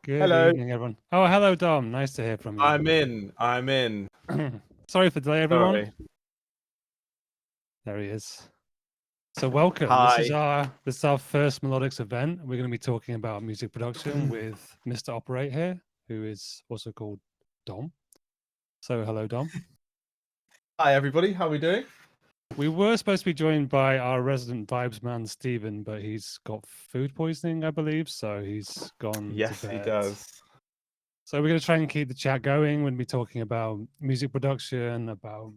Good Hello. evening, everyone. Oh, hello, Dom. Nice to hear from you. I'm in. Sorry for the delay, everyone. Sorry. There he is. So welcome. This is Hi. our first Melodics event. We're going to be talking about music production with Mr. Operate here, who is also called Dom. So hello, Dom. Hi, everybody. How are we doing? We were supposed to be joined by our resident vibes man, Stephen, but he's got food poisoning, I believe, so he's gone to Yes, he bed. does. So we're going to try and keep the chat going. We're going to be talking about music production, about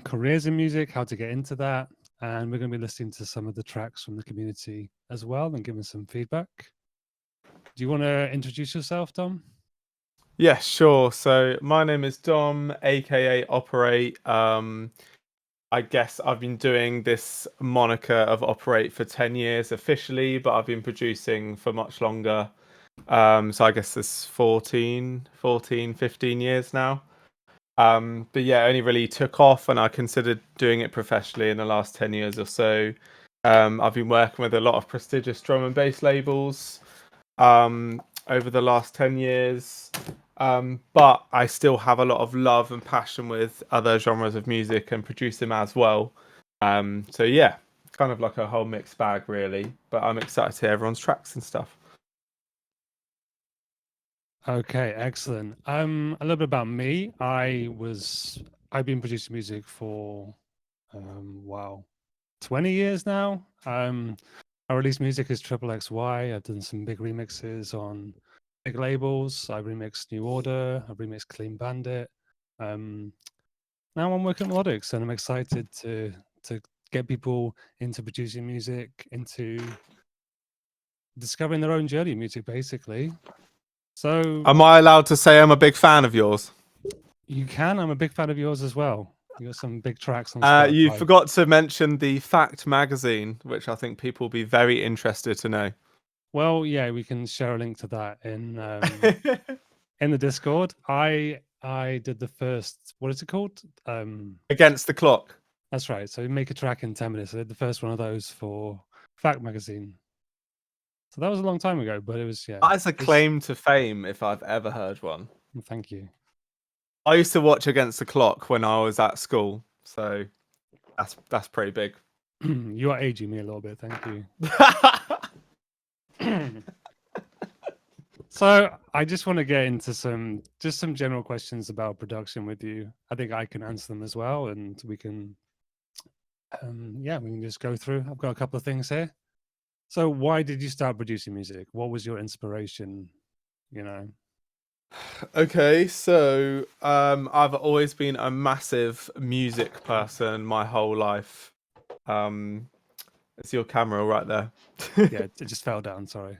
careers in music, how to get into that. And we're going to be listening to some of the tracks from the community as well and giving some feedback. Do you want to introduce yourself, Dom? Yeah, sure. So my name is Dom, aka Operate. I guess I've been doing this moniker of Operate for 10 years officially, but I've been producing for much longer. So I guess it's 14, 15 years now. But yeah, it only really took off, and I considered doing it professionally in the last 10 years or so. I've been working with a lot of prestigious drum and bass labels over the last 10 years. But I still have a lot of love and passion with other genres of music and produce them as well. So yeah, kind of like a whole mixed bag, really. But I'm excited to hear everyone's tracks and stuff. Okay, excellent. A little bit about me. I've been producing music for wow, 20 years now. I released music as Triple XY. I've done some big remixes on big labels. I remixed New Order. I remixed Clean Bandit. Um, Now I'm working at Melodics, and I'm excited to get people into producing music, into discovering their own journey in music, basically. So Am I allowed to say I'm a big fan of yours? you can. I'm a big fan of yours as well. You got some big tracks on You Spotify. forgot to mention the Fact magazine, which I think people will be very interested to know. Well, yeah, we can share a link to that in the Discord. I did the first. What is it called? Against the Clock. That's right. So make a track in 10 minutes. I did the first one of those for Fact magazine. So that was a long time ago, but it was That is a claim to fame if I've ever heard one. Thank you. I used to watch Against the Clock when I was at school, so that's pretty big. You are aging me a little bit. Thank you. So I just want to get into some general questions about production with you. I think I can answer them as well, and we can we can just go through. I've got a couple of things here. So why did you start producing music? What was your inspiration? You know. Okay, so I've always been a massive music person my whole life. It's your camera right there. Yeah, it just fell down. Sorry.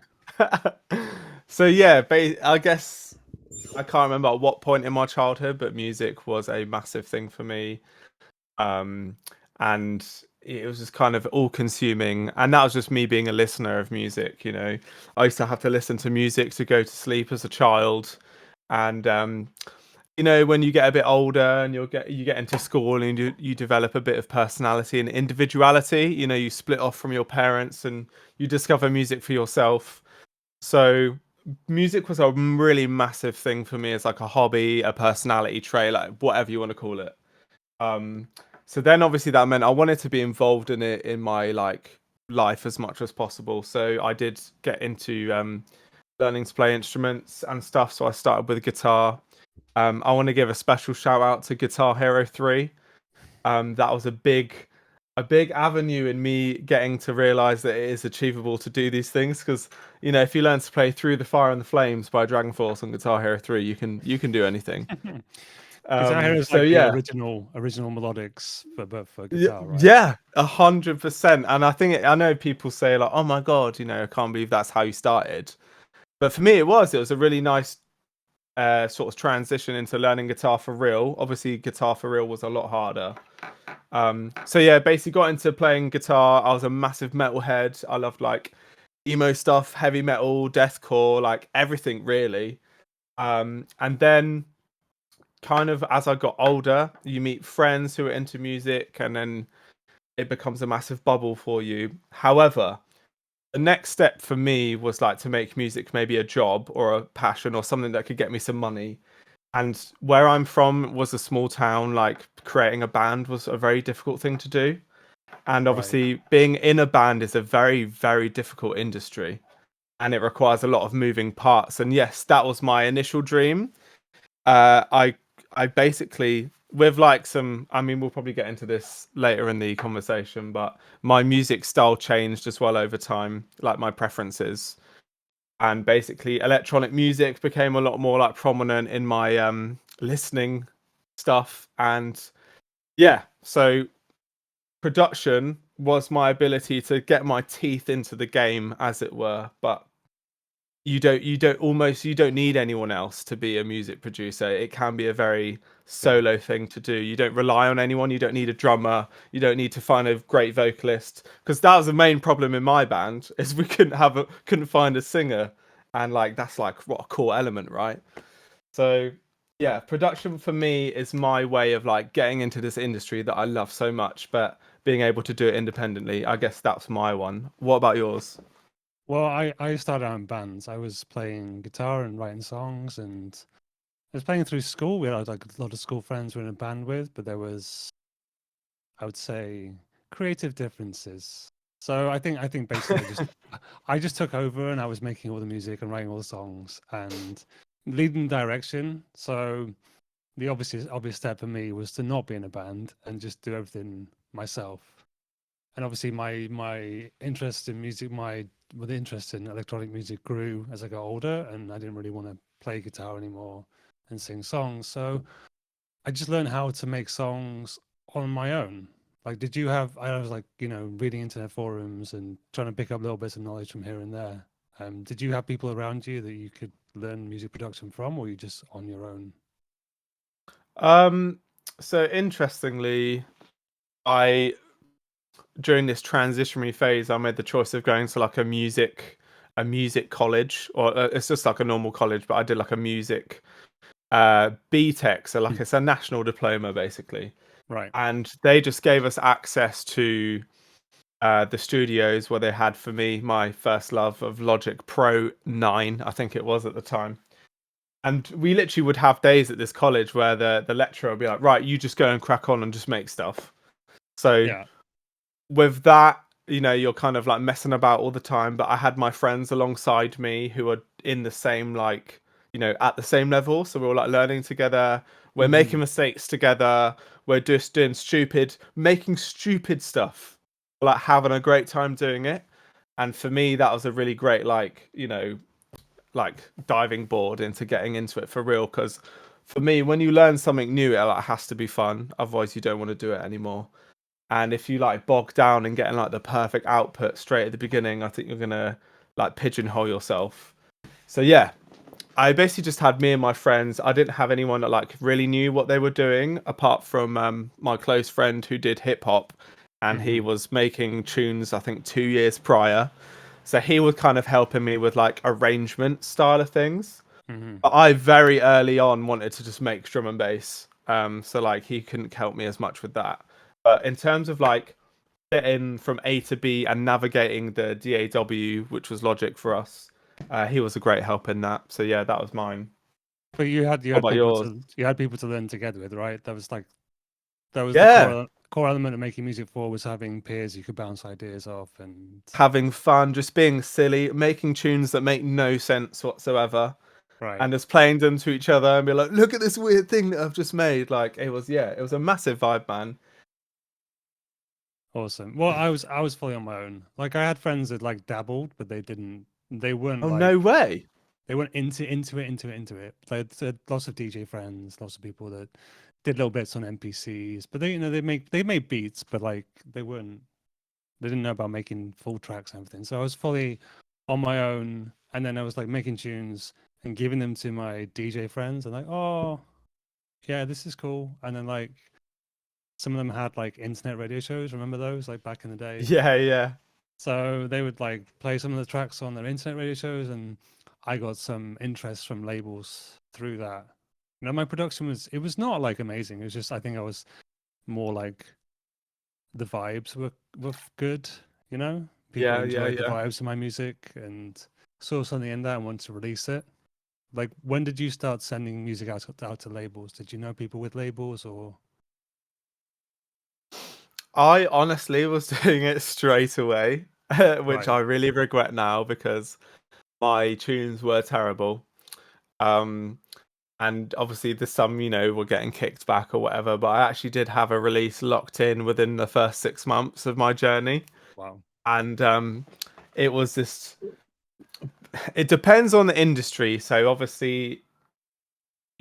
So yeah, I guess I can't remember at what point in my childhood, but music was a massive thing for me. And it was just kind of all consuming, and that was just me being a listener of music. I used to have to listen to music to go to sleep as a child, and when you get a bit older and you get into school and you develop a bit of personality and individuality, you split off from your parents and you discover music for yourself. So music was a really massive thing for me as like a hobby, a personality trait, like whatever you want to call it. So then obviously that meant I wanted to be involved in it in my like life as much as possible. So I did get into learning to play instruments and stuff. So I started with guitar. I want to give a special shout out to Guitar Hero 3. That was a big avenue in me getting to realize that it is achievable to do these things, because if you learn to play Through the Fire and the Flames by Dragon Force on Guitar Hero 3, you can do anything. Guitar Hero is So like the yeah. original melodics for guitar, right? Yeah, 100%. And I know people say like, "Oh my god, I can't believe that's how you started." But for me, it was a really nice sort of transition into learning guitar for real. Obviously, guitar for real was a lot harder. So yeah, basically got into playing guitar. I was a massive metalhead. I loved like emo stuff, heavy metal, deathcore, like everything really. And then kind of as I got older, you meet friends who are into music, and then it becomes a massive bubble for you. However, the next step for me was like to make music maybe a job or a passion or something that could get me some money. And where I'm from was a small town, like creating a band was a very difficult thing to do. And Right. obviously, being in a band is a very, very difficult industry and it requires a lot of moving parts. And yes, that was my initial dream. Uh, I I basically with like some I mean we'll probably get into this later in the conversation, but my music style changed as well over time, like my preferences. And basically electronic music became a lot more like prominent in my listening stuff. And yeah, so production was my ability to get my teeth into the game, as it were. But you don't need anyone else to be a music producer. It can be a very Yeah. solo thing to do. You don't rely on anyone. You don't need a drummer. You don't need to find a great vocalist, because that was the main problem in my band is we couldn't find a singer. And like that's like what a core element, right? So yeah, production for me is my way of like getting into this industry that I love so much, but being able to do it independently. I guess that's my one. What about yours? Well, I started out in bands. I was playing guitar and writing songs, and I was playing through school. We had like a lot of school friends we were in a band with, but there was, I would say, creative differences. So I think basically I just took over and I was making all the music and writing all the songs and leading direction. So the obvious step for me was to not be in a band and just do everything myself. And obviously my interest in music, my well, the interest in electronic music grew as I got older, and I didn't really want to play guitar anymore and sing songs. So I just learned how to make songs on my own. Like, did you have? I was like, reading internet forums and trying to pick up little bits of knowledge from here and there. Did you have people around you that you could learn music production from, or you just on your own? Um, so interestingly, I during this transitionary phase, I made the choice of going to like a music college, or it's just like a normal college, but I did like a music B Tech, so like it's a national diploma basically, Right. and they just gave us access to the studios where they had for me my first love of Logic Pro 9, I think it was at the time. And we literally would have days at this college where the lecturer would be like, right, you just go and crack on and just make stuff. So Yeah. with that, you're kind of like messing about all the time. But I had my friends alongside me who are in the same, like, at the same level. So we were like learning together. We're Hmm. making mistakes together. We're just making stupid stuff, like having a great time doing it. And for me, that was a really great, like, like diving board into getting into it for real. Because for me, when you learn something new, it like has to be fun. Otherwise, you don't want to do it anymore. And if you like bog down and getting like the perfect output straight at the beginning, I think you're gonna like pigeonhole yourself. So yeah, I basically just had me and my friends. I didn't have anyone that like really knew what they were doing apart from my close friend who did hip hop, and he Hmm. was making tunes I think 2 years prior. So he was kind of helping me with like arrangement style of things. Hmm. But I very early on wanted to just make drum and bass. So like he couldn't help me as much with that. But in terms of like getting from A to B and navigating the DAW, which was Logic for us, he was a great help in that. So yeah, that was mine. But you had What about yours? you had people to learn together with, right? That was the Yeah, core element of making music for, was having peers you could bounce ideas off. And having fun, just being silly, making tunes that make no sense whatsoever, right. and just playing them to each other and be like, "Look at this weird thing that I've just made." Like it was a massive vibe, man. Awesome. Well, I was fully on my own. Like, I had friends that like dabbled, but they weren't Oh no like way! they weren't into it. Like, had lots of DJ friends, lots of people that did little bits on NPCs, but they made beats, but like they didn't know about making full tracks and everything. So I was fully on my own, and then I was like making tunes and giving them to my DJ friends, and like, oh yeah, this is cool. And then like some of them had like internet radio shows. Remember those, like back in the day? Yeah, yeah, So they would like play some of the tracks on their internet radio shows, and I got some interest from labels through that. My production was not like amazing. It was just, I think I was more like, the vibes were good, you know? people Yeah, yeah, enjoyed the yeah. vibes of my music and saw something in that and wanted to release it. Like, when did you start sending music out to labels? Did you know people with labels or? I honestly was doing it straight away, which Right. I really regret now because my tunes were terrible. Um, and obviously there's some, were getting kicked back or whatever, but I actually did have a release locked in within the first 6 months of my journey. Wow. And it was this, it depends on the industry. So obviously,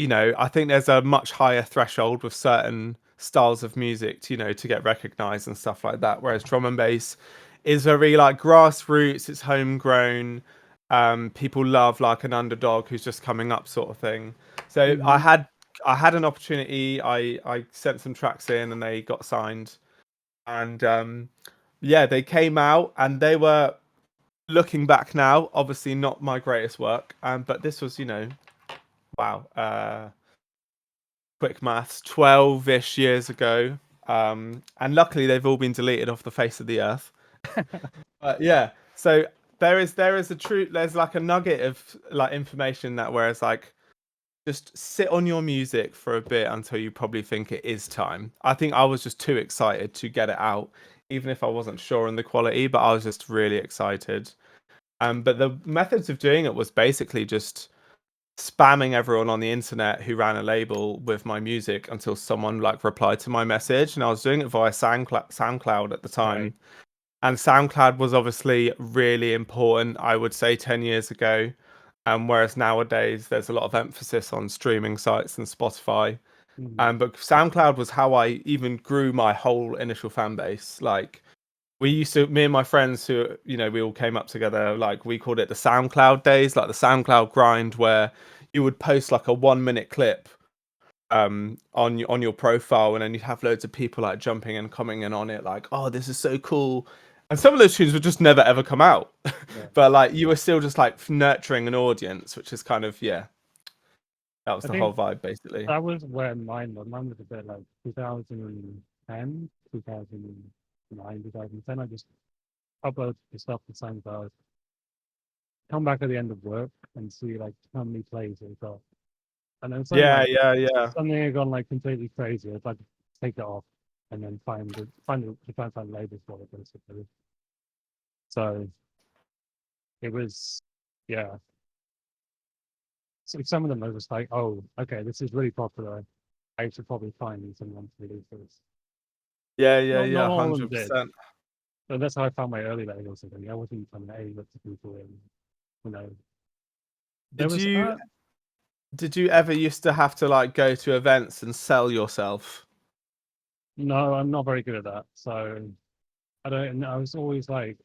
I think there's a much higher threshold with certain styles of music to, to get recognized and stuff like that. Whereas drum and bass is very like grassroots, it's homegrown. People love like an underdog who's just coming up sort of thing. So I Hmm. had I had an opportunity. I sent some tracks in and they got signed. And yeah, they came out and they were looking back now, obviously not my greatest work. But this was, wow. Quick maths, 12-ish years ago. And luckily they've all been deleted off the face of the earth. But yeah, so there is a true there's like a nugget of like information that whereas like just sit on your music for a bit until you probably think it is time. I think I was just too excited to get it out, even if I wasn't sure on the quality, but I was just really excited. But the methods of doing it was basically just spamming everyone on the internet who ran a label with my music until someone like replied to my message, and I was doing it via SoundCloud at the Right. time. And SoundCloud was obviously really important, I would say 10 years ago. Whereas nowadays there's a lot of emphasis on streaming sites and Spotify. Hmm. But SoundCloud was how I even grew my whole initial fan base. Like we used to, me and my friends who, we all came up together, like we called it the SoundCloud days, like the SoundCloud grind, where you would post like a 1 minute clip on your profile, and then you'd have loads of people like jumping and commenting on it, like, oh, this is so cool. And some of those tunes would just never ever come out. Yeah. But like you were still just like nurturing an audience, which is kind of, yeah, that was I the whole think vibe basically. that was where mine was. Mine was a bit like 2010, 2009, 2010. I just upload the stuff to SoundCloud, come back at the end of work and see like how many plays it got. And then Yeah, yeah, yeah. something had gone like completely crazy. I'd like to take it off and then to try and find labels for it basically. So it was, yeah. So some of them I was like, oh, okay, this is really popular. I should probably find someone to release this. Yeah, yeah, Not yeah, all of them did. 100%. So that's how I found my early labels. I think I wasn't trying to A look to people and you know there Did was you did you ever used to have to like go to events and sell yourself? no, I'm not very good at that. So I don't. I was always like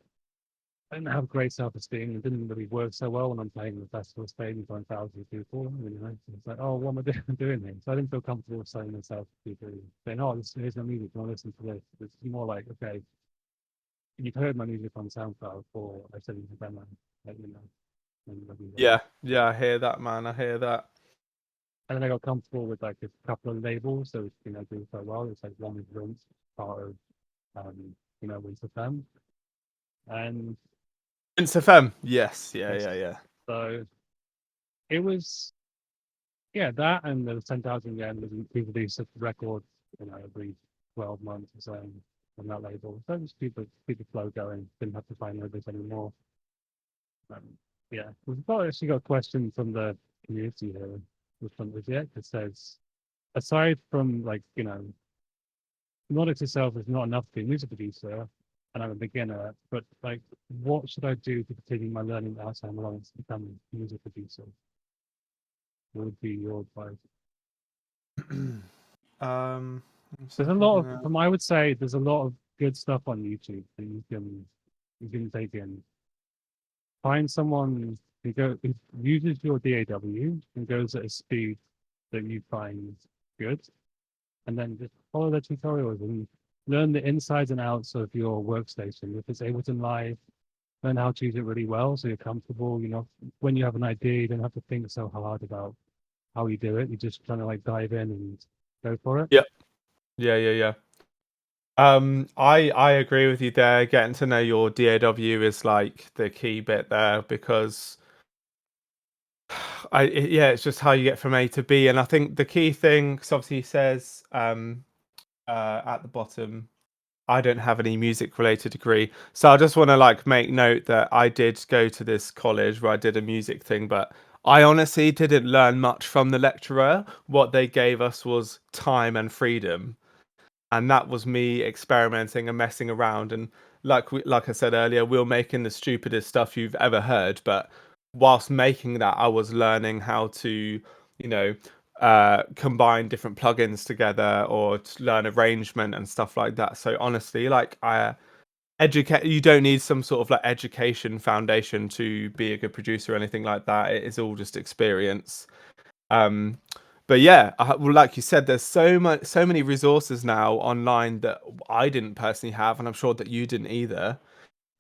I didn't have great self-esteem. It didn't really work so well when I'm playing the festival stage in front of thousands of people. It's like, oh, what am I doing here? So I didn't feel comfortable selling myself to people, saying, oh, here's my music. Do you want to listen to this? It's more like, okay, you've heard my music on SoundCloud, or I said it to them, let you know. And, Yeah, yeah, I hear that, man. I hear that. then I got comfortable with like a couple of labels, so it's doing quite well. It's like one is Rinse, part of Winter Fem, and Rinse FM. Yes, yeah, yes, yeah, yeah. so it was. Yeah, that and the 10,000 yen was people do such records, every 12 months or so on that label. So just keep the flow going. Didn't have to find others anymore. Um, yeah, we've actually got a question from the community here, which one was it? It says, aside from like, Melodics itself is not enough to be a music producer, and I'm a beginner, but like, what should I do to continue my learning outside Melodics to become a music producer? What would be your advice? I'm just There's a looking lot of, now. from I would say, there's a lot of good stuff on YouTube that you can take in. Find someone who uses your DAW and goes at a speed that you find good, and then just follow the tutorials and learn the insides and outs of your workstation. If it's Ableton Live, learn how to use it really well so you're comfortable. When you have an idea, you don't have to think so hard about how you do it. You just kind of like dive in and go for it. Yeah, yeah, yeah, yeah. I agree with you there. Getting to know your DAW is like the key bit there because yeah, it's just how you get from A to B. And I think the key thing, because obviously he says at the bottom, I don't have any music related degree. So I just want to like make note that I did go to this college where I did a music thing, but I honestly didn't learn much from the lecturer. What they gave us was time and freedom, and that was me experimenting and messing around. And like I said earlier, we were making the stupidest stuff you've ever heard, but whilst making that, I was learning how to, you know, combine different plugins together or to learn arrangement and stuff like that. So honestly, like I educate, you don't need some sort of like education foundation to be a good producer or anything like that. It is all just experience. um but yeah, well, like you said, there's so many resources now online that I didn't personally have, and I'm sure that you didn't either.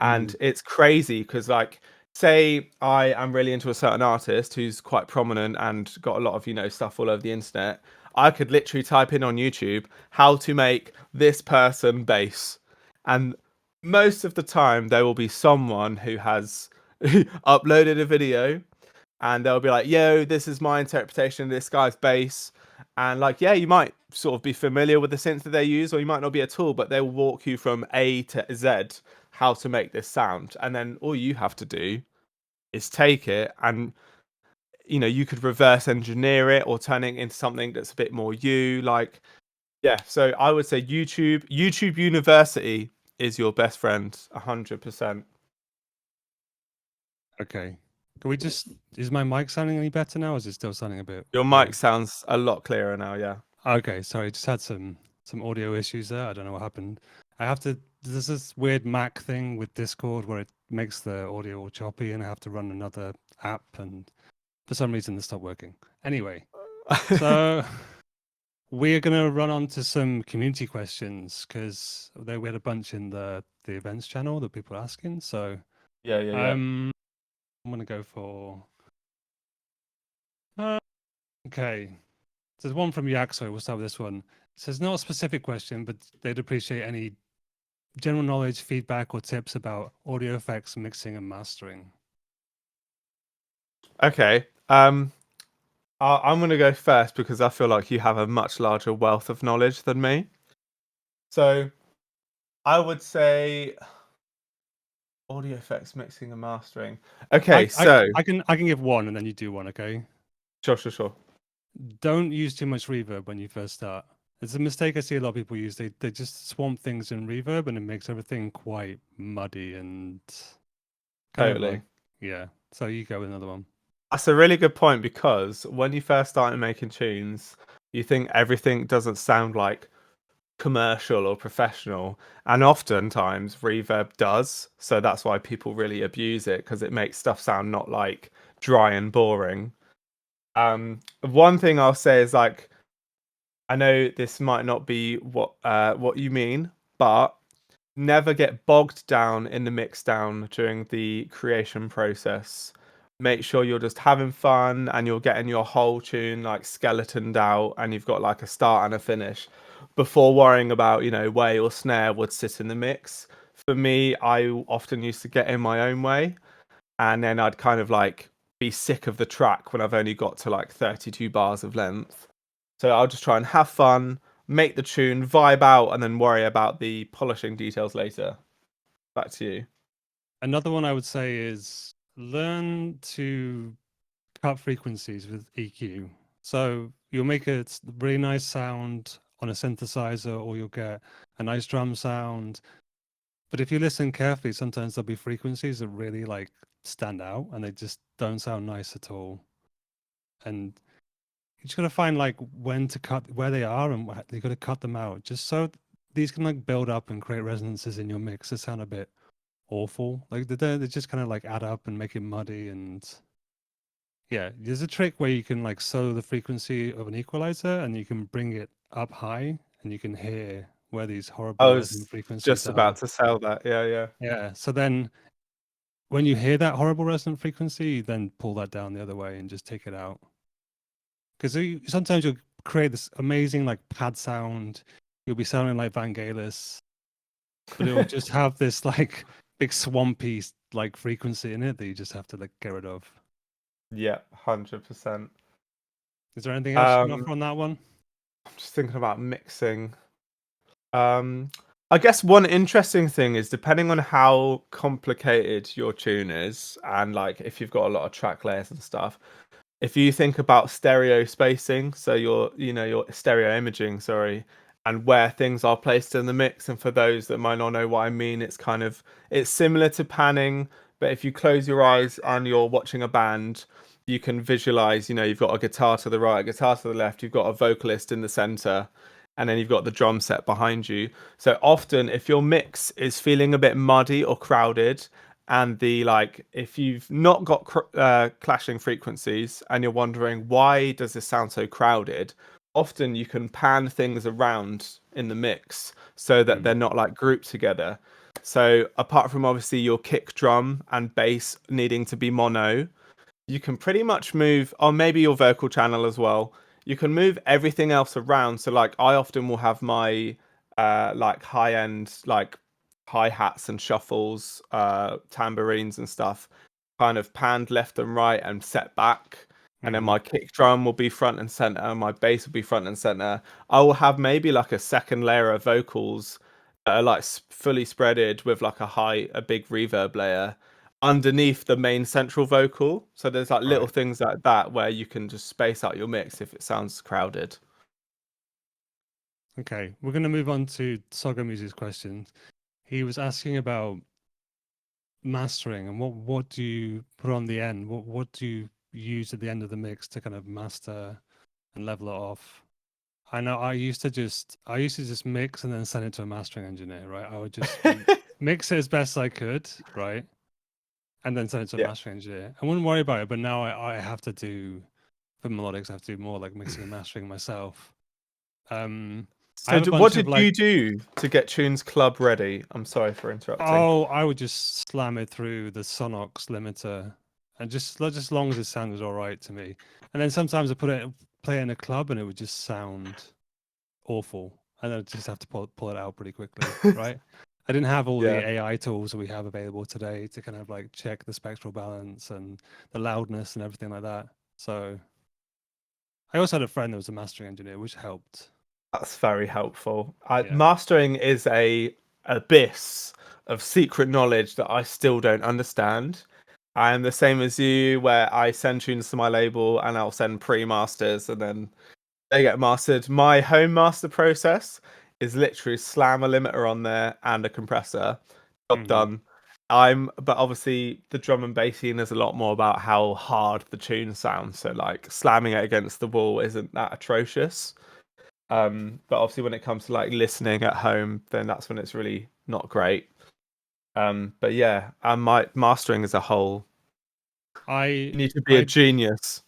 And Mm. it's crazy because, like, say I am really into a certain artist who's quite prominent and got a lot of, stuff all over the internet. I could literally type in on YouTube how to make this person bass, and most of the time there will be someone who has uploaded a video, and they'll be like, yo, this is my interpretation of this guy's bass. And like, yeah, you might sort of be familiar with the synth that they use, or you might not be at all, but they'll walk you from A to Z how to make this sound. And then all you have to do is take it, and you could reverse engineer it or turn it into something that's a bit more you. Like, yeah, so I would say YouTube University is your best friend, 100%. Okay. Can we just, is my mic sounding any better now? Or is it still sounding a bit Your mic weird? sounds a lot clearer now, yeah. Okay, sorry, just had some audio issues there. I don't know what happened. I have to, there's this weird Mac thing with Discord where it makes the audio all choppy, and I have to run another app, and for some reason it stopped working. Anyway, so we're gonna run on to some community questions because we had a bunch in the events channel that people are asking. So Yeah, yeah, yeah. I'm gonna go for uh, okay. There's one from Yaxo. We'll start with this one. It says not a specific question, but they'd appreciate any general knowledge, feedback, or tips about audio effects, mixing, and mastering. Okay. I'm going to go first because I feel like you have a much larger wealth of knowledge than me. So I would say audio effects, mixing and mastering. Okay, I, I so I can give one, and then you do one. Okay. sure, sure, sure. Don't use too much reverb when you first start. It's a mistake I see a lot of people use. They just swamp things in reverb, and it makes everything quite muddy and kind of like, Totally. yeah. So you go with another one. That's a really good point because when you first started making tunes, you think everything doesn't sound like commercial or professional, and oftentimes reverb does. So that's why people really abuse it because it makes stuff sound not like dry and boring. One thing I'll say is like I know this might not be what you mean, but never get bogged down in the mix down during the creation process. Make sure you're just having fun and you're getting your whole tune like skeletoned out and you've got like a start and a finish before worrying about, where your snare would sit in the mix. For me, I often used to get in my own way, and then I'd kind of like be sick of the track when I've only got to like 32 bars of length. So I'll just try and have fun, make the tune, vibe out, and then worry about the polishing details later. Back to you. Another one I would say is learn to cut frequencies with EQ. So you'll make a really nice sound on a synthesizer, or you'll get a nice drum sound. But if you listen carefully, sometimes there'll be frequencies that really like stand out, and they just don't sound nice at all. And you just gotta find like when to cut, where they are, and you gotta cut them out, just so these can like build up and create resonances in your mix that sound a bit awful. Like they just kind of like add up and make it muddy. And yeah, there's a trick where you can like solo the frequency of an equalizer, and you can bring it up high, and you can hear where these I horrible resonant was frequencies just are. about to sell that. Yeah, yeah. Yeah. So then when you hear that horrible resonant frequency, you then pull that down the other way and just take it out. Because sometimes you'll create this amazing like pad sound. You'll be sounding like Vangelis, but it will just have this like big swampy like frequency in it that you just have to like get rid of. Yeah, 100%. Is there anything else you can Um, offer on that one? I'm just thinking about mixing. Um, I guess one interesting thing is depending on how complicated your tune is, and like if you've got a lot of track layers and stuff, if you think about stereo spacing, so your stereo imaging, sorry, and where things are placed in the mix, and for those that might not know what I mean, it's similar to panning, but if you close your eyes and you're watching a band, you can visualize, you've got a guitar to the right, a guitar to the left, you've got a vocalist in the center, and then you've got the drum set behind you. So often if your mix is feeling a bit muddy or crowded, and the like if you've not got clashing frequencies and you're wondering why does this sound so crowded, often you can pan things around in the mix so that they're Mm, not like grouped together. So apart from obviously your kick drum and bass needing to be mono, you can pretty much move, or maybe your vocal channel as well. You can move everything else around. So like I often will have my like high end like hi hats and shuffles, tambourines and stuff, kind of panned left and right and set back. And then mm, my kick drum will be front and center, and my bass will be front and center. I will have maybe like a second layer of vocals that are like fully spreaded with like a big reverb layer underneath the main central vocal. So there's like little right. things like that where you can just space out your mix if it sounds crowded. Okay, we're going to move on to Saga Music's questions. He was asking about mastering and what do you put on the end? What do you use at the end of the mix to kind of master and level it off? I know I used to just mix and then send it to a mastering engineer, right? I would just mix it as best I could, right? And then send it to a Yeah. mastering engineer. I wouldn't worry about it, but now I have to do for melodics, I have to do more like mixing and mastering myself. Um, I So have a what bunch of did you like, do to get Tunes Club ready? I'm sorry for interrupting. oh, I would just slam it through the Sonox limiter, and just as long as it sounded all right to me. And then sometimes I play it in a club, and it would just sound awful, and I just have to pull it out pretty quickly, right? I didn't have all the Yeah, AI tools that we have available today to kind of like check the spectral balance and the loudness and everything like that. So I also had a friend that was a mastering engineer, which helped. that's very helpful. Yeah. Mastering is a abyss of secret knowledge that I still don't understand. I am the same as you, where I send tunes to my label and I'll send pre-masters and then they get mastered. My home master process is literally slam a limiter on there and a compressor. Job Hmm. done. But obviously the drum and bass scene is a lot more about how hard the tune sounds. So like slamming it against the wall isn't that atrocious. But obviously when it comes to like listening at home, then that's when it's really not great. But yeah, and my mastering as a whole, I you need to be a I genius.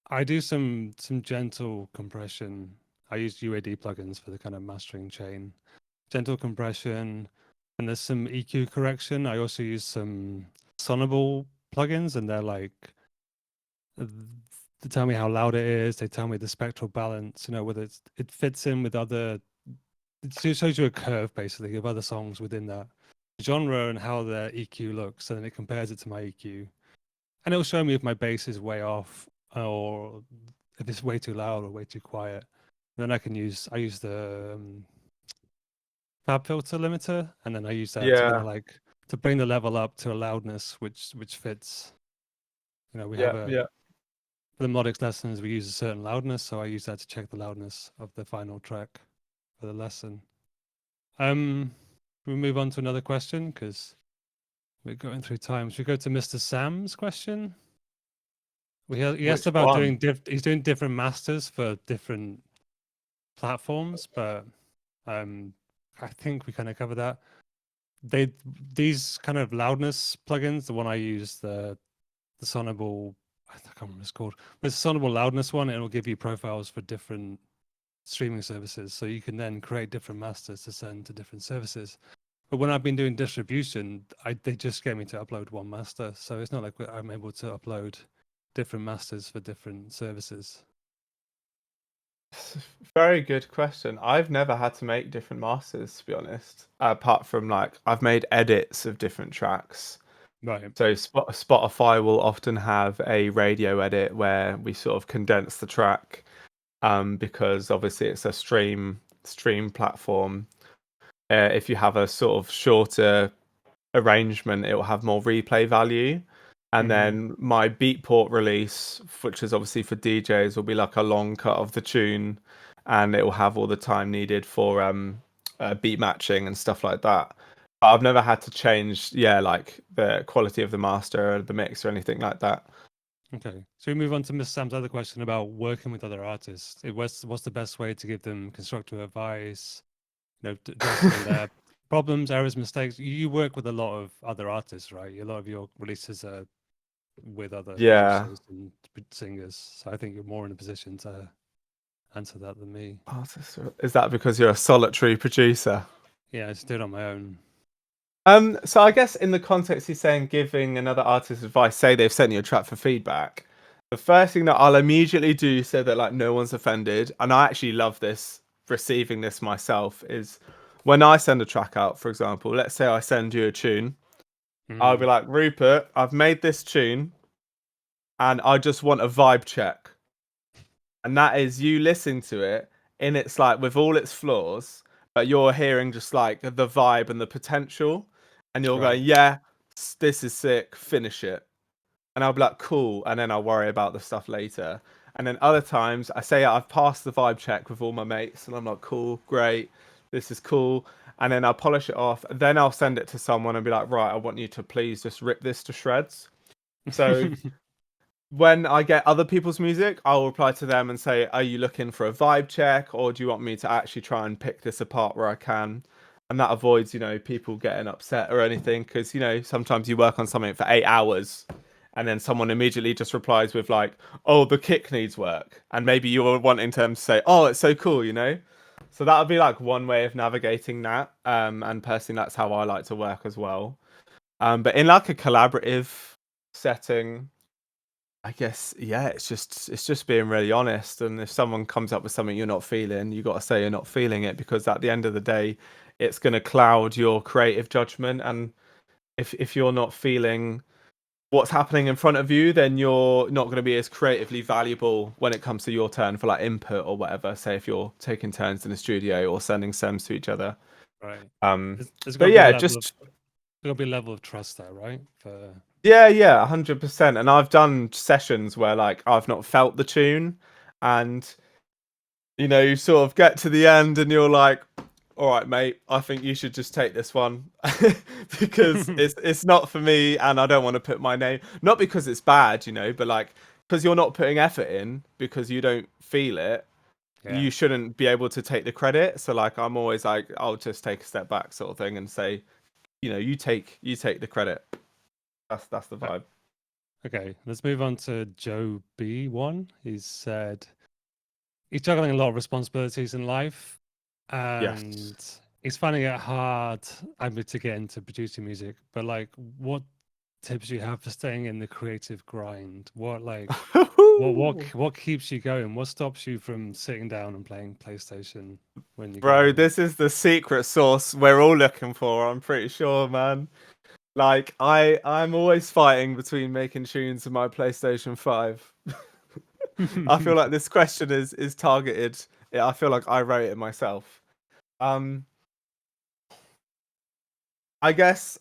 I do some gentle compression. I use UAD plugins for the kind of mastering chain. Gentle compression, and there's some EQ correction. I also use some Sonable plugins, and they're like uh, they tell me how loud it is. They tell me the spectral balance. Whether it fits in with other. It shows you a curve basically of other songs within that genre and how their EQ looks, and then it compares it to my EQ, and it'll show me if my bass is way off or if it's way too loud or way too quiet. And then I use the fab filter limiter, and then I use that to kind Yeah, of like to bring the level up to a loudness which fits. We have yeah, a yeah. for the Melodics lessons we use a certain loudness, so I use that to check the loudness of the final track for the lesson. We move on to another question because we're going through time. Should we go to Mr. Sam's question? He asked Which about one? he's doing different masters for different platforms, but um, I think we kind of covered that. They these kind of loudness plugins, the one I use, the Sonable, I can't remember what it's called, but it's a Sonable loudness one. It'll give you profiles for different streaming services, so you can then create different masters to send to different services. But when I've been doing distribution, they just get me to upload one master, so it's not like I'm able to upload different masters for different services. Very good question. I've never had to make different masters, to be honest. Apart from like I've made edits of different tracks. Right. So Spotify will often have a radio edit where we sort of condense the track, because obviously it's a stream platform. If you have a sort of shorter arrangement, it will have more replay value. And Hmm. then my Beatport release, which is obviously for DJs, will be like a long cut of the tune, and it will have all the time needed for beat matching and stuff like that. But I've never had to change, yeah, like the quality of the master or the mix or anything like that. Okay. So we move on to Miss Sam's other question about working with other artists. What's the best way to give them constructive advice, addressing their problems, errors, mistakes? You work with a lot of other artists, right? A lot of your releases are with other Yeah. producers and singers. So I think you're more in a position to answer that than me. Is that because you're a solitary producer? Yeah, I just do it on my own. So I guess in the context he's saying giving another artist advice, say they've sent you a track for feedback. The first thing that I'll immediately do so that like no one's offended, and I actually love this receiving this myself, is when I send a track out, for example, let's say I send you a tune, I'll be Mm, like, Rupert, I've made this tune and I just want a vibe check. And that is you listening to it in its like with all its flaws, but you're hearing just like the vibe and the potential, and you're right. going, yeah, this is sick, finish it. And I'll be like, cool, and then I'll worry about the stuff later. And then other times I say I've passed the vibe check with all my mates, and I'm like, cool, great, this is cool. And then I'll polish it off. Then I'll send it to someone and be like, right, I want you to please just rip this to shreds. So when I get other people's music, I'll reply to them and say, are you looking for a vibe check, or do you want me to actually try and pick this apart where I can? And that avoids, people getting upset or anything, because, sometimes you work on something for 8 hours and then someone immediately just replies with like, oh, the kick needs work. And maybe you're wanting them to say, oh, it's so cool. So that would be like one way of navigating that. And personally, that's how I like to work as well. But in like a collaborative setting, I guess, yeah, it's just being really honest. And if someone comes up with something you're not feeling, you got to say you're not feeling it, because at the end of the day, it's going to cloud your creative judgment. And if you're not feeling what's happening in front of you, then you're not going to be as creatively valuable when it comes to your turn for like input or whatever. Say if you're taking turns in the studio or sending stems to each other. Right. Um, There's got but to be a yeah, level of just there's got to be a level of trust there, right? For yeah, 100%. And I've done sessions where like I've not felt the tune, and you sort of get to the end and you're like, all right, mate, I think you should just take this one because it's not for me, and I don't want to put my name, not because it's bad, but like because you're not putting effort in because you don't feel it, yeah. you shouldn't be able to take the credit. So like I'm always like, I'll just take a step back sort of thing and say, you take the credit. That's the Uh, vibe. Okay, let's move on to Joe B1. He said he's juggling a lot of responsibilities in life, Yes. and he's finding it hard, I mean, to get into producing music. But like, what tips do you have for staying in the creative grind? What keeps you going? What stops you from sitting down and playing PlayStation when you get Bro, home? this is the secret sauce we're all looking for, I'm pretty sure, man. Like I'm always fighting between making tunes and my PlayStation 5. I feel like this question is targeted. Yeah, I feel like I wrote it myself. Um I guess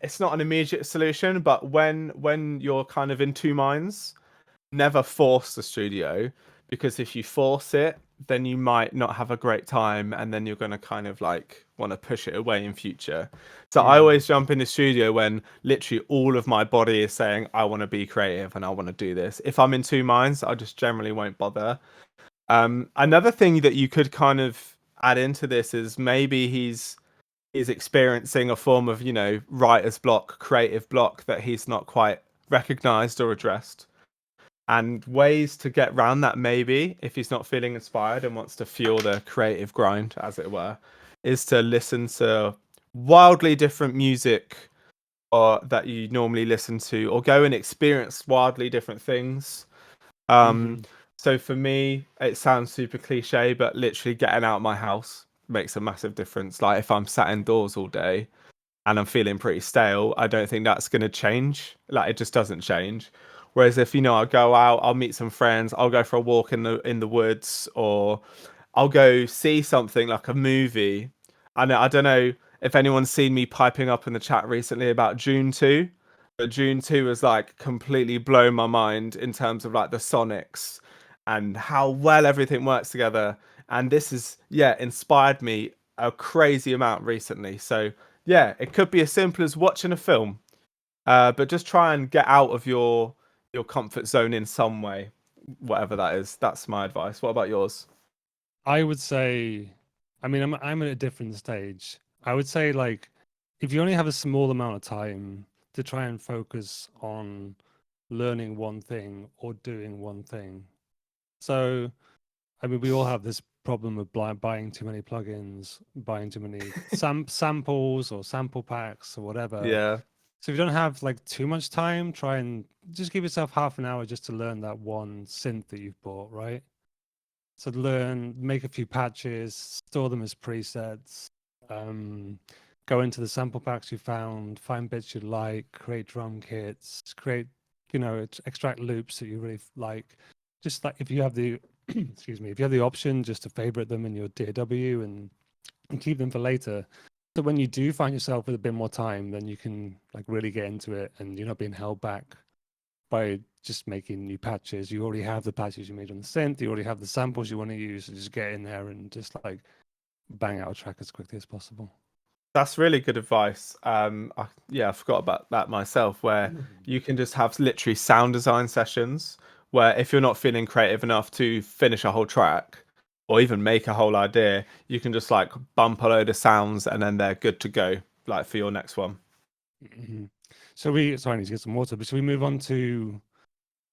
it's not an immediate solution, but when you're kind of in two minds, never force the studio, because if you force it, then you might not have a great time, and then you're going to kind of like want to push it away in future. So I Mm, always jump in the studio when literally all of my body is saying I want to be creative and I want to do this. If I'm in two minds, I just generally won't bother. Another thing that you could kind of add into this is maybe he's experiencing a form of writer's block, creative block that he's not quite recognized or addressed. And ways to get around that, maybe, if he's not feeling inspired and wants to fuel the creative grind, as it were, is to listen to wildly different music or that you normally listen to, or go and experience wildly different things. Um, hmm So for me, it sounds super cliche, but literally getting out of my house makes a massive difference. Like if I'm sat indoors all day and I'm feeling pretty stale, I don't think that's going to change. Like it just doesn't change. Whereas if I'll go out, I'll meet some friends, I'll go for a walk in the woods, or I'll go see something like a movie. I don't know if anyone's seen me piping up in the chat recently about June 2, but June 2 has like completely blown my mind in terms of like the sonics and how well everything works together. And this has, yeah, inspired me a crazy amount recently. So yeah, it could be as simple as watching a film, but just try and get out of your comfort zone in some way, whatever that is. That's my advice. What about yours? I would say, I mean, I'm at a different stage. I would say like if you only have a small amount of time to try and focus on learning one thing or doing one thing. So, I mean, we all have this problem of buying too many plugins, buying too many samples or sample packs or whatever. Yeah. So if you don't have like too much time, try and just give yourself half an hour just to learn that one synth that you've bought, right? So learn, make a few patches, store them as presets, go into the sample packs you found, find bits you like, create drum kits, create, extract loops that you really like. Just like if you have the, excuse me, if you have the option just to favorite them in your DAW and keep them for later. So when you do find yourself with a bit more time, then you can like really get into it and you're not being held back by just making new patches. You already have the patches you made on the synth. You already have the samples you want to use. So just get in there and just like bang out a track as quickly as possible. That's really good advice. I forgot about that myself, where you can just have literally sound design sessions where if you're not feeling creative enough to finish a whole track or even make a whole idea, you can just like bump a load of sounds and then they're good to go, like for your next one. Mm-hmm. Sorry, I need to get some water, but should we move on to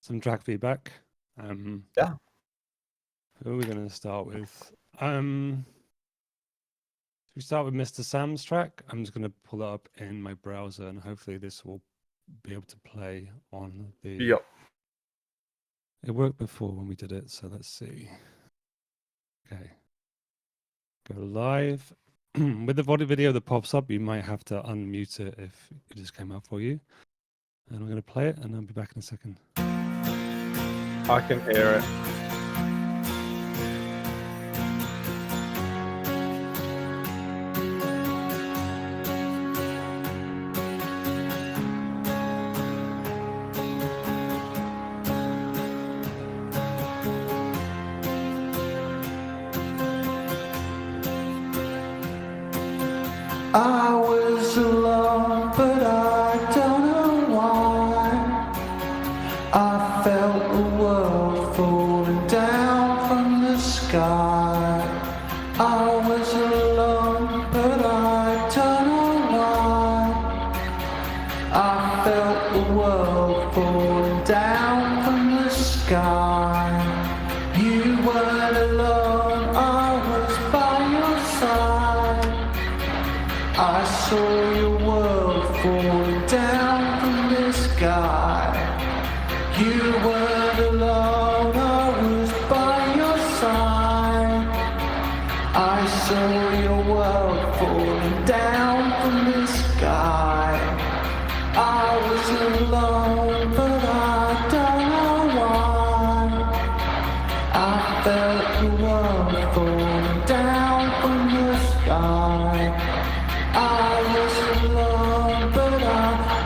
some track feedback? Yeah. Who are we going to start with? We start with Mr. Sam's track. I'm just going to pull it up in my browser and hopefully this will be able to play on the... Yep. It worked before when we did it, so let's see. Okay. Go live. With the video that pops up, you might have to unmute it if it just came up for you. And I'm going to play it and I'll be back in a second. I can hear it. I was alone, but I don't know why. I felt the world falling down from the sky. I was alone, but I don't know why. I felt the world falling down from the sky. You weren't alone, I was by your side. I saw your world falling down from the sky. You weren't alone, I was by your side. I saw your world falling down from the sky. I was alone, but I don't know why. I felt the world falling down from the sky. I was alone, but I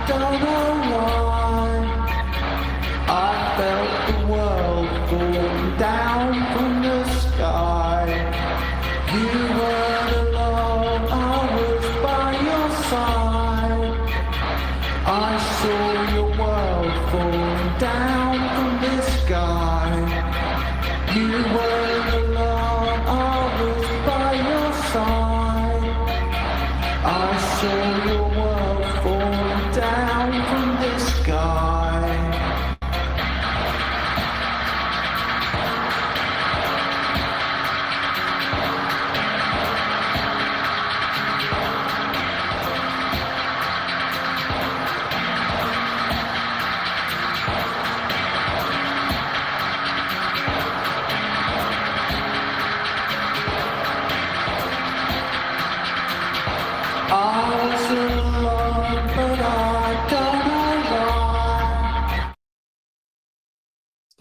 don't know why. I felt the world falling down from the sky. You weren't alone, I was by your side. I saw your world falling down from the sky. You weren't alone, I was by your side. I saw your world falling down from the sky.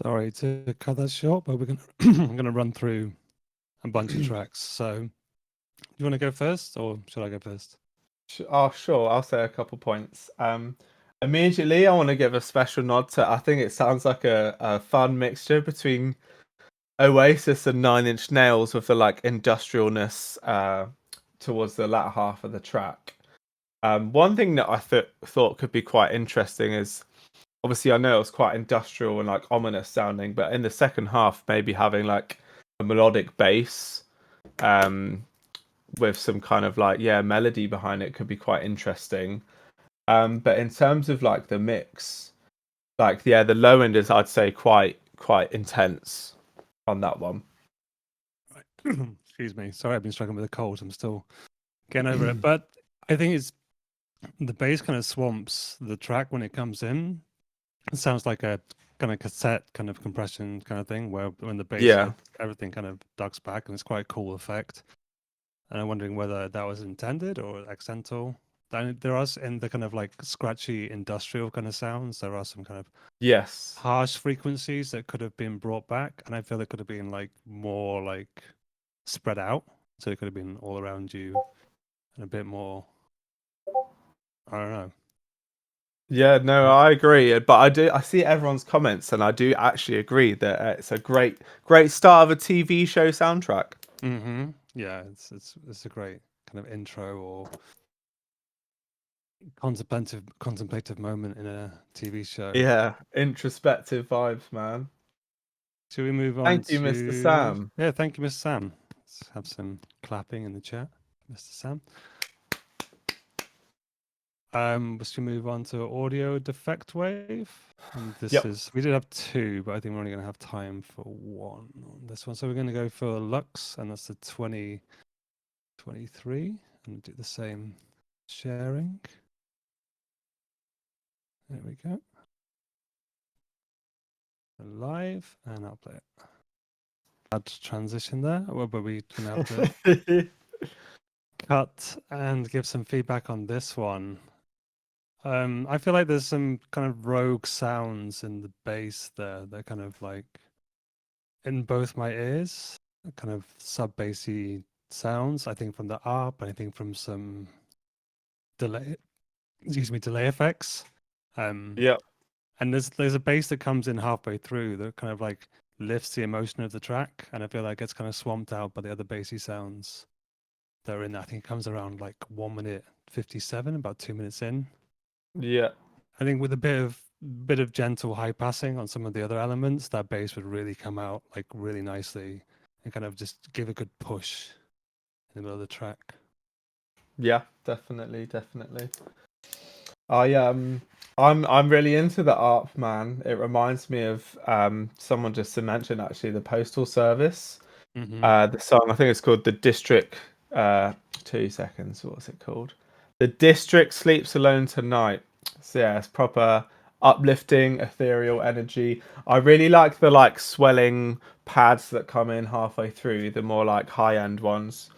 Sorry to cut that short, but we're gonna I'm gonna run through a bunch of tracks. So, you want to go first, or should I go first? Oh, sure. I'll say a couple points. Immediately, I want to give a special nod to. I think it sounds like a fun mixture between Oasis and Nine Inch Nails with the like industrialness towards the latter half of the track. One thing that I thought could be quite interesting is obviously I know it was quite industrial and like ominous sounding, but in the second half, maybe having like a melodic bass with some kind of like melody behind it could be quite interesting. But in terms of like the mix, like the low end is I'd say quite intense on that one. Excuse me. Sorry, I've been struggling with a cold. I'm still getting over it. But I think it's the bass kind of swamps the track when it comes in. It sounds like a kind of cassette kind of compression kind of thing, where when the bass Yeah. hits, everything kind of ducks back, and it's quite a cool effect. And I'm wondering whether that was intended or accidental. There are in the kind of like scratchy industrial kind of sounds. There are some kind of Yes. harsh frequencies that could have been brought back, and I feel it could have been like more like spread out, so it could have been all around you and a bit more. I don't know. Yeah, no, I agree. But I see everyone's comments, and I do actually agree that it's a great start of a TV show soundtrack. Mm-hmm. Yeah, it's a great kind of intro or contemplative moment in a TV show. Yeah, introspective vibes, man. Should we move on Thank you, Mr. to? Sam. Yeah, thank you, Mr. Sam. Let's have some clapping in the chat, Mr. Sam. Should we move on to audio defect wave? And this Yep. is we did have two, but I think we're only going to have time for one on this one. So we're going to go for Lux, and that's the 2023, and do the same sharing. There we go. Live, and I'll play it. Bad transition there, but we're gonna have to cut and give some feedback on this one. I feel like there's some kind of rogue sounds in the bass there. They're kind of like in both my ears, kind of sub bassy sounds. I think from the ARP, I think from some delay effects. Yep. And there's a bass that comes in halfway through that kind of like lifts the emotion of the track, and I feel like it's kind of swamped out by the other bassy sounds that are in there. I think it comes around like 1 minute 57, about 2 minutes in. Yeah. I think with a bit of gentle high passing on some of the other elements, that bass would really come out like really nicely and kind of just give a good push in the middle of the track. Yeah, definitely. I'm really into the ARP, man. It reminds me of someone just to mention actually the Postal Service. Mm-hmm. The song I think it's called The District. 2 seconds. What's it called? The District Sleeps Alone Tonight. So yeah, it's proper uplifting, ethereal energy. I really like the like swelling pads that come in halfway through, the more like high end ones.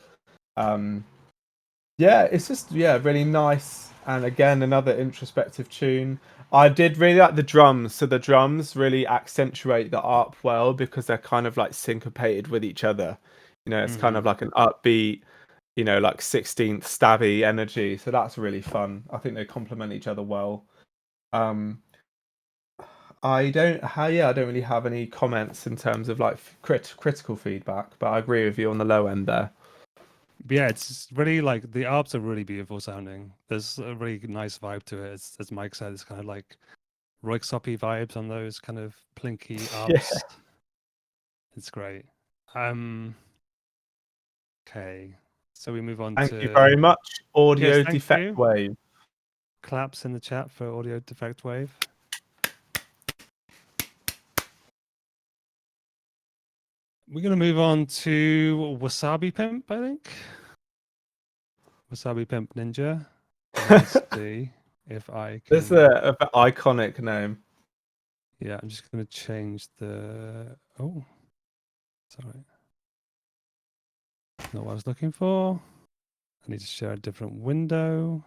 Yeah, it's just really nice. And again, another introspective tune. I did really like the drums. So the drums really accentuate the ARP well because they're kind of like syncopated with each other. You know, it's kind of like an upbeat, like 16th stabby energy. So that's really fun. I think they complement each other well. I don't really have any comments in terms of like critical feedback, but I agree with you on the low end there. But yeah, it's really like the ARPs are really beautiful sounding. There's a really nice vibe to it. As Mike said, it's kind of like Royksopy vibes on those kind of plinky ARPs. It's great. Okay, so we move on Thank to you very much. Audio Yes, thank defect you. wave. Claps in the chat for audio defect wave. We're going to move on to Wasabi Pimp, I think. Wasabi Pimp Ninja. Let's see if I can. This is an iconic name. Yeah, I'm just going to change the. Oh, sorry. Not what I was looking for. I need to share a different window.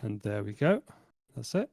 And there we go. That's it.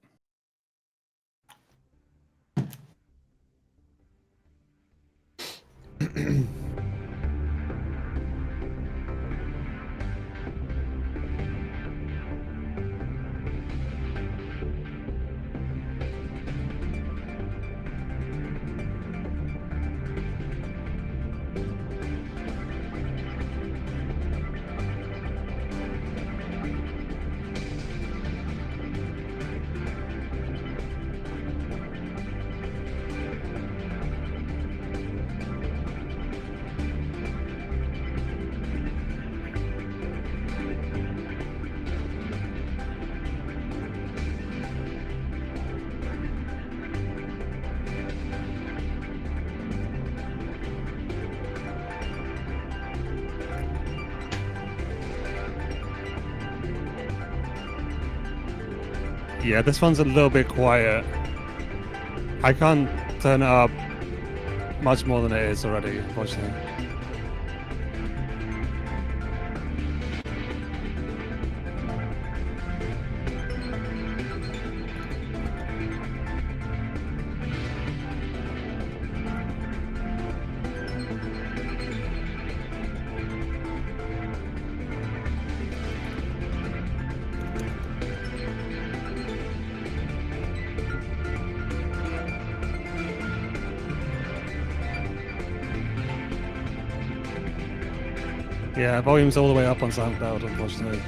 Yeah, this one's a little bit quiet. I can't turn it up much more than it is already, unfortunately. Yeah, volume's all the way up on SoundCloud, unfortunately.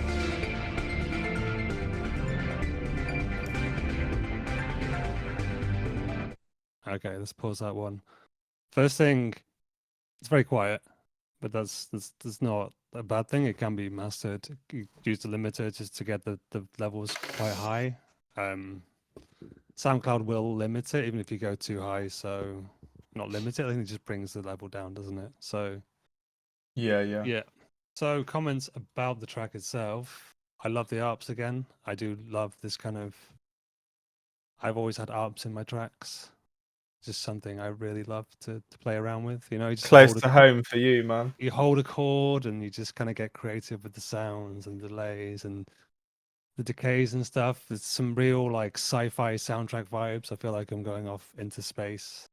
Okay, let's pause that one. First thing, it's very quiet, but that's not a bad thing. It can be mastered. You use the limiter just to get the levels quite high. SoundCloud will limit it even if you go too high. So not limit it. I think it just brings the level down, doesn't it? So Yeah. So comments about the track itself. I love the arps again. I do love this kind of. I've always had arps in my tracks. Just something I really love to play around with. You know, you just Close to home for you, man. You hold a chord and you just kind of get creative with the sounds and delays and the decays and stuff. It's some real like sci-fi soundtrack vibes. I feel like I'm going off into space.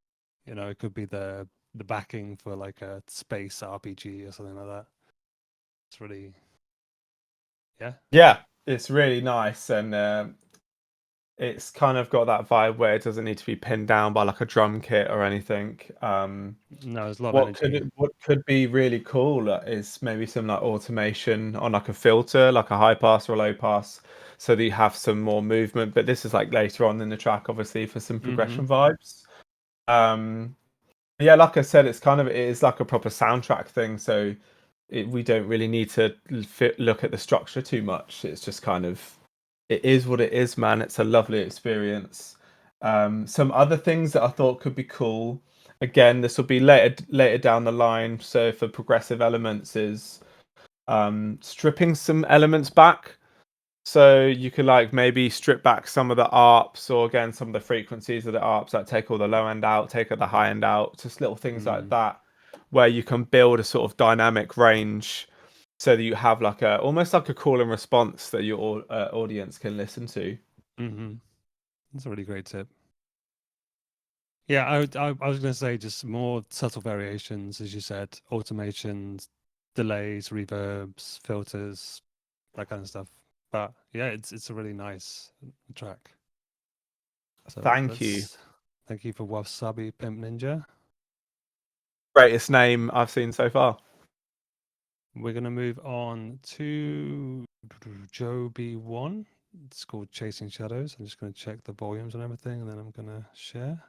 You know, it could be the backing for like a space RPG or something like that. It's really, yeah, it's really nice, and it's kind of got that vibe where it doesn't need to be pinned down by like a drum kit or anything. No, there's a lot of energy. What could be really cool is maybe some like automation on like a filter, like a high pass or a low pass, so that you have some more movement. But this is like later on in the track, obviously, for some progression vibes. Yeah, like I said, it is like a proper soundtrack thing. So we don't really need to look at the structure too much. It's just kind of, it is what it is, man. It's a lovely experience. Some other things that I thought could be cool. Again, this will be later down the line. So for progressive elements, is stripping some elements back. So you could like maybe strip back some of the arps, or again some of the frequencies of the arps, like take all the low end out, take all the high end out, just little things like that, where you can build a sort of dynamic range, so that you have like almost like a call and response that your audience can listen to. That's a really great tip. Yeah, I was going to say just more subtle variations, as you said, automations, delays, reverbs, filters, that kind of stuff. But yeah, it's a really nice track. So Thank you. Thank you for Wasabi Pimp Ninja. Greatest name I've seen so far. We're going to move on to Joe B1. It's called Chasing Shadows. I'm just going to check the volumes and everything, and then I'm going to share.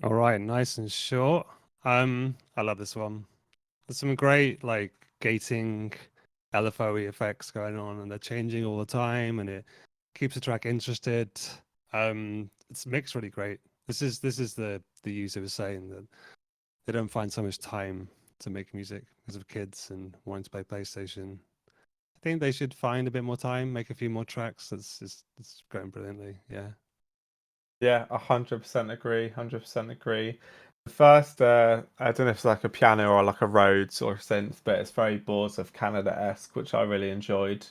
All right, nice and short. I love this one. There's some great like gating LFO effects going on, and they're changing all the time, and it keeps the track interested. It's mixed really great. This is the user was saying that they don't find so much time to make music because of kids and wanting to play PlayStation. I think they should find a bit more time, make a few more tracks. It's going brilliantly. Yeah. Yeah, 100% agree. 100% agree. The first, I don't know if it's like a piano or like a Rhodes or a synth, but it's very Boards of Canada-esque, which I really enjoyed.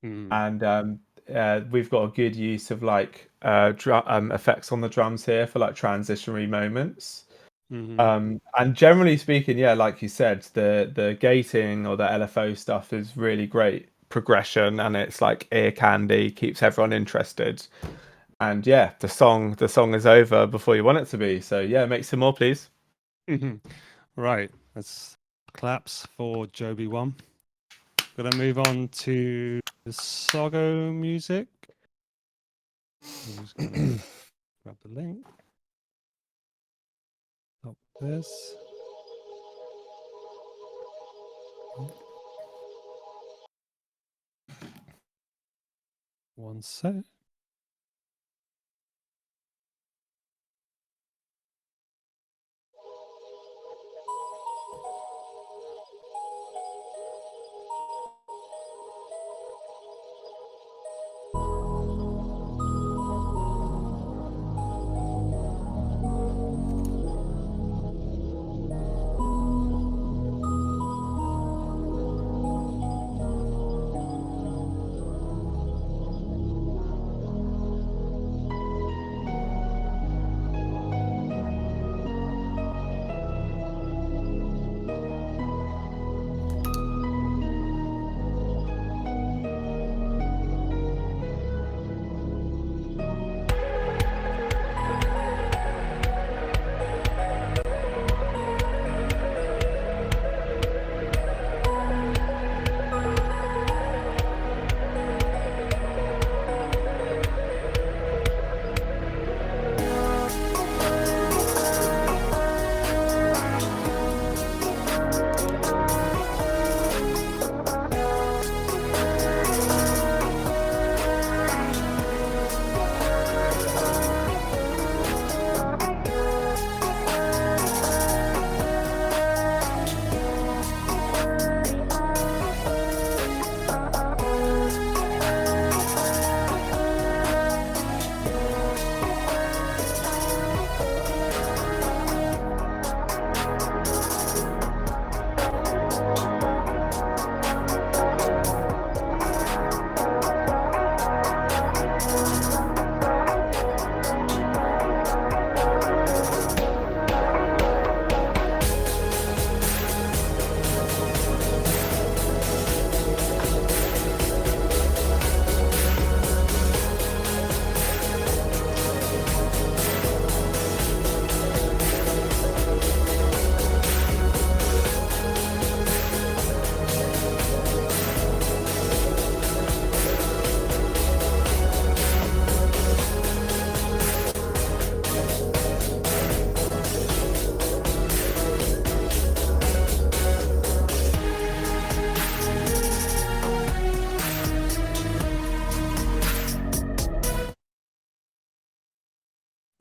Mm. And we've got a good use of like effects on the drums here for like transitionary moments. Hmm. And generally speaking, yeah, like you said, the gating or the LFO stuff is really great progression, and it's like ear candy, keeps everyone interested. And yeah, the song is over before you want it to be. So yeah, make some more, please. Right. Let's claps for Joby one. Gonna move on to the Sogo music. I'm just gonna grab the link. Stop this. One sec.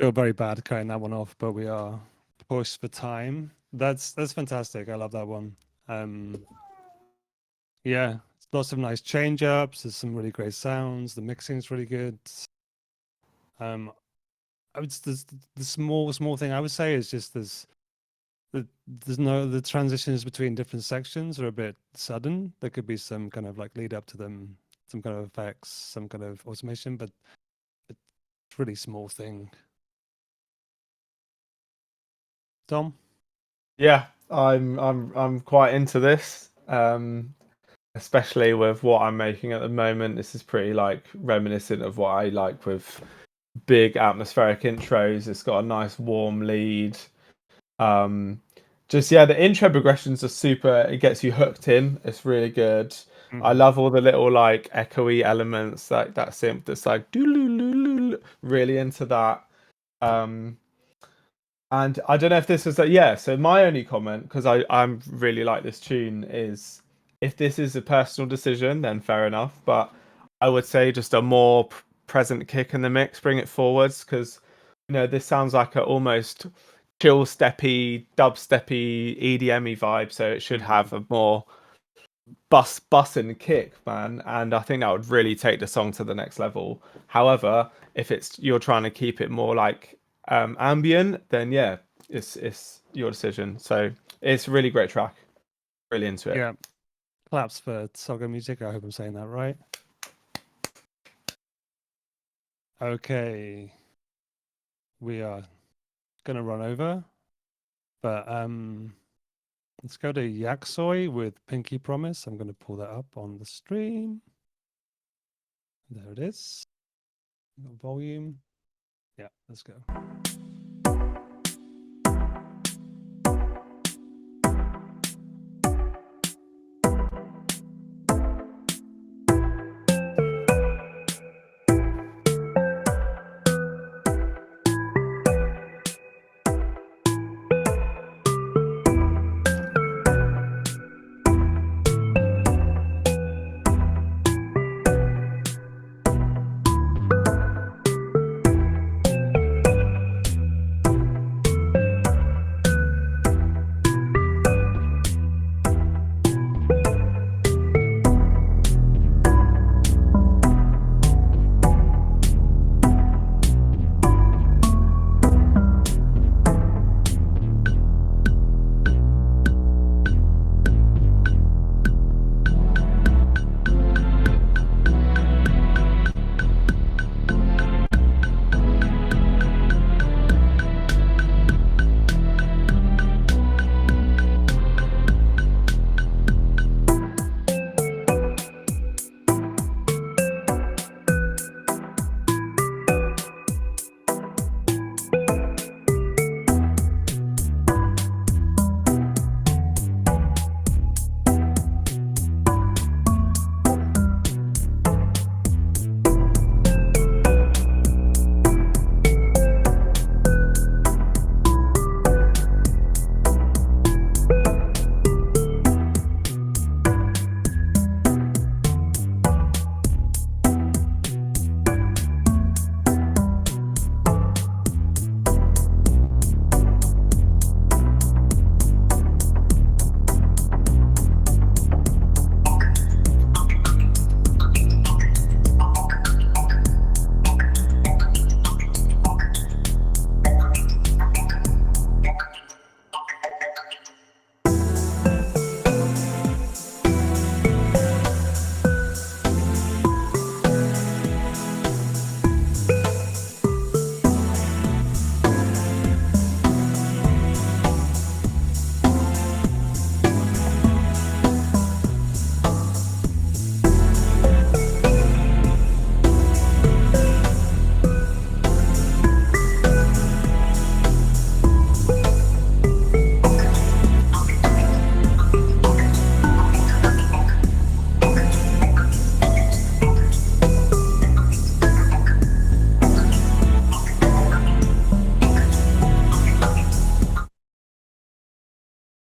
Feel very bad cutting that one off, but we are pushed for time. That's fantastic. I love that one. Yeah, lots of nice change ups. There's some really great sounds. The mixing is really good. I would the small thing I would say is just there's no the transitions between different sections are a bit sudden. There could be some kind of like lead up to them, some kind of effects, some kind of automation, but it's really small thing. Tom? Yeah, I'm quite into this. Especially with what I'm making at the moment. This is pretty like reminiscent of what I like with big atmospheric intros. It's got a nice warm lead. Just yeah, the intro progressions are super. It gets you hooked in. It's really good. I love all the little like echoey elements, like that synth that's like doo-loo-loo-loo-loo. Really into that. Um, And I don't know if this is so my only comment, because I'm really like this tune, is if this is a personal decision, then fair enough. But I would say just a more present kick in the mix, bring it forwards, because this sounds like a almost chill steppy, dubsteppy, EDM-y vibe. So it should have a more bus and kick, man. And I think that would really take the song to the next level. However, if you're trying to keep it more like ambient, then yeah, it's your decision. So it's a really great track. Really into it. Yeah. Claps for Soga Music. I hope I'm saying that right. Okay. We are gonna run over. But let's go to Yaksoi with Pinky Promise. I'm gonna pull that up on the stream. There it is. Volume. Yeah, let's go.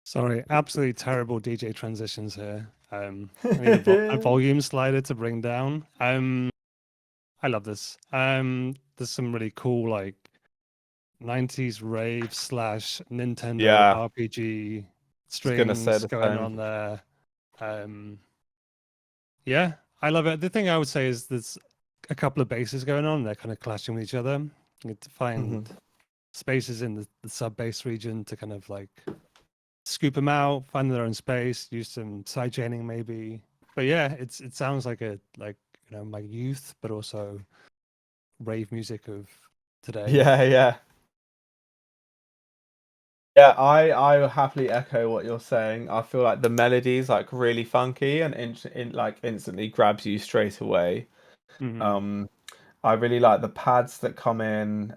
Sorry, absolutely terrible DJ transitions here. I need a volume slider to bring down. I love this. There's some really cool like 90s rave / Nintendo RPG strings going on there. Yeah, I love it. The thing I would say is there's a couple of basses going on. They're kind of clashing with each other. You need to find spaces in the sub bass region to kind of like scoop them out, find their own space, use some side chaining maybe. But yeah, it sounds like my youth, but also rave music of today. Yeah, I will happily echo what you're saying. I feel like the melody is like really funky and instantly grabs you straight away. I really like the pads that come in.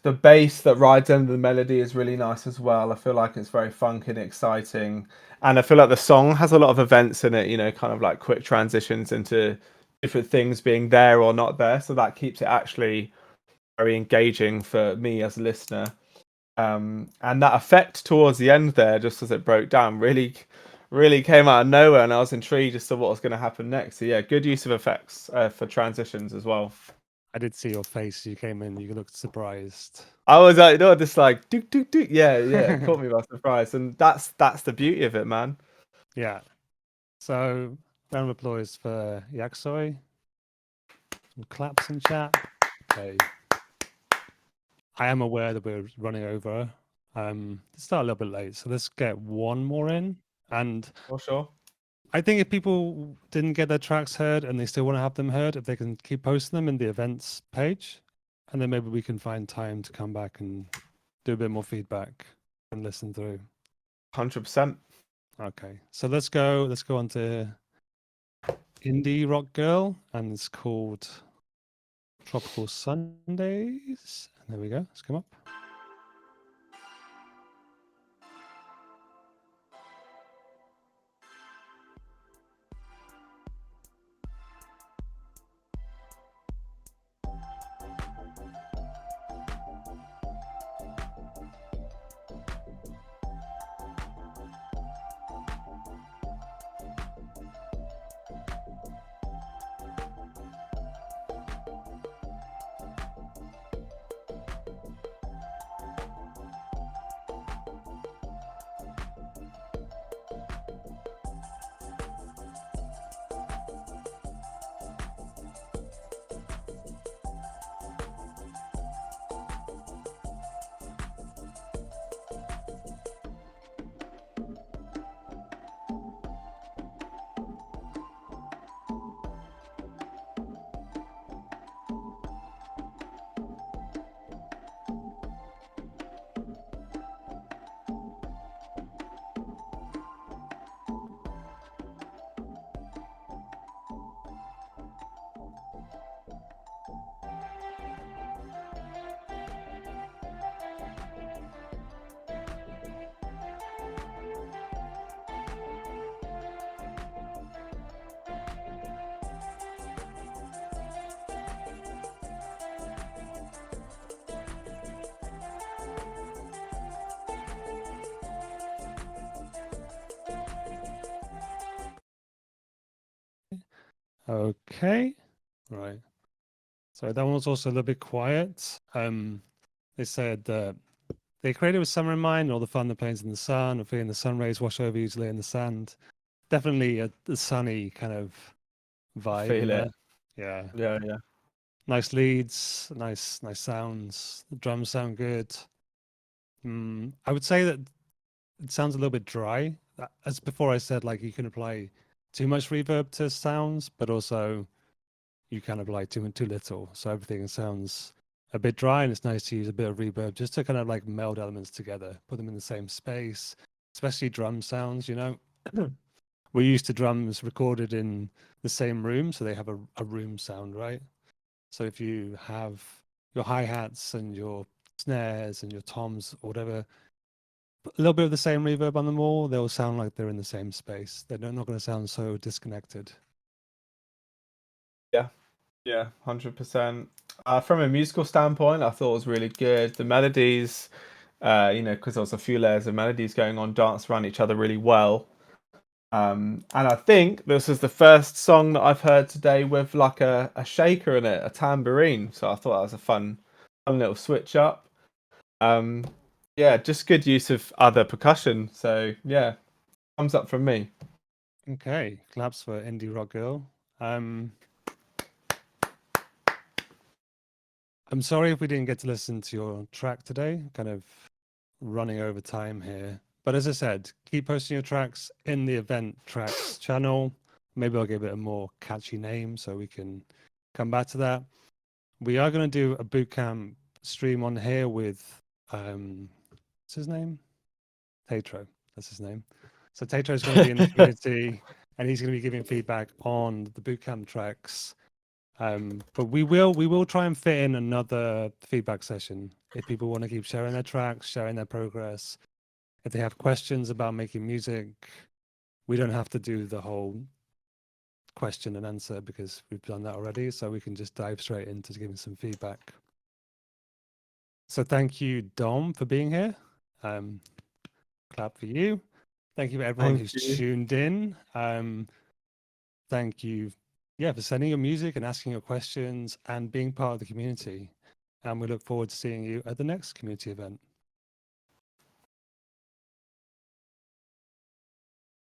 The bass that rides under the melody is really nice as well. I feel like it's very funky and exciting. And I feel like the song has a lot of events in it, kind of like quick transitions into different things being there or not there. So that keeps it actually very engaging for me as a listener. And that effect towards the end there, just as it broke down, really came out of nowhere, and I was intrigued as to what was going to happen next. So yeah, good use of effects for transitions as well. I did see your face. You came in. You looked surprised. I was like, no, just like dook dook dook. Yeah, it caught me by surprise, and that's the beauty of it, man. Yeah. So round of applause for Yaksoy. Some claps in chat. Okay. I am aware that we're running over. Start a little bit late, so let's get one more in. And For sure. I think if people didn't get their tracks heard and they still want to have them heard, if they can keep posting them in the events page, and then maybe we can find time to come back and do a bit more feedback and listen through. 100%. Okay, so let's go on to Indie Rock Girl, and it's called Tropical Sundays. And there we go. Let's come up. Okay, right. So that one was also a little bit quiet. They said that they created with summer in mind, all the fun that plays in the sun, or feeling the sun rays wash over easily in the sand. Definitely a sunny kind of vibe in Feel there. it. Yeah, Yeah. nice leads, nice sounds. The drums sound good. I would say that it sounds a little bit dry. As before, I said like you can apply too much reverb to sounds, but also you kind of like too little. So everything sounds a bit dry, and it's nice to use a bit of reverb just to kind of like meld elements together, put them in the same space, especially drum sounds, you know. We're used to drums recorded in the same room, so they have a room sound, right? So if you have your hi-hats and your snares and your toms or whatever, a little bit of the same reverb on them all, they'll sound like they're in the same space. They're not going to sound so disconnected. Yeah, 100%. From a musical standpoint, I thought it was really good. The melodies, because there was a few layers of melodies going on, dance around each other really well. And I think this is the first song that I've heard today with like a shaker in it, a tambourine. So I thought that was a fun little switch up. Yeah, just good use of other percussion. So yeah, thumbs up from me. Okay, claps for Indie Rock Girl. I'm sorry if we didn't get to listen to your track today. Kind of running over time here. But as I said, keep posting your tracks in the event tracks channel. Maybe I'll give it a more catchy name so we can come back to that. We are going to do a bootcamp stream on here with what's his name? Tatro. That's his name. So Tatro is going to be in the community and he's going to be giving feedback on the bootcamp tracks. But we will try and fit in another feedback session if people want to keep sharing their tracks, sharing their progress. If they have questions about making music, we don't have to do the whole question and answer because we've done that already. So we can just dive straight into giving some feedback. So thank you, Dom, for being here. Clap for you. Thank you for everyone Thank who's you. tuned in. Thank you, for sending your music and asking your questions and being part of the community. And we look forward to seeing you at the next community event.